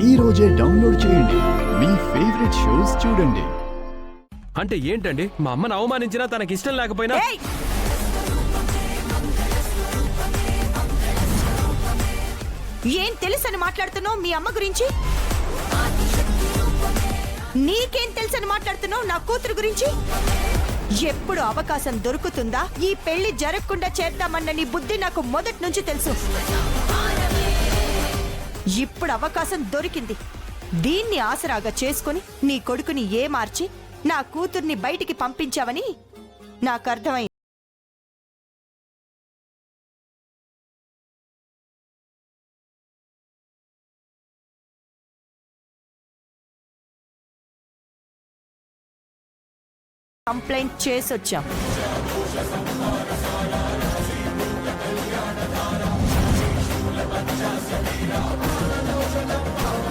ఈ రోజే డౌన్లోడ్ చేయండి. మీ ఫేవరెట్ షోస్ చూడండి. అంటే ఏంటండి, మా అమ్మని అవమానించినా తనకి ఇష్టం లేకపోయినా? ఏయ్! ఏం తెలుసని మాట్లాడుతున్నావు మీ అమ్మ గురించి? నీకేం తెలుసని మాట్లాడుతున్నావు నా కూతురు గురించి? ఎప్పుడు అవకాశం దొరుకుతుందా ఈ పెళ్లి జరగకుండా చేద్దామన్న నీ బుద్ధి నాకు మొదటి నుంచి తెలుసు. ఇప్పుడు అవకాశం దొరికింది. దీన్ని ఆసరాగా చేసుకుని నీ కొడుకుని ఏమార్చి నా కూతుర్ని బయటికి పంపించావని నాకు అర్థమైంది. కంప్లైంట్ చేసొచ్చాం.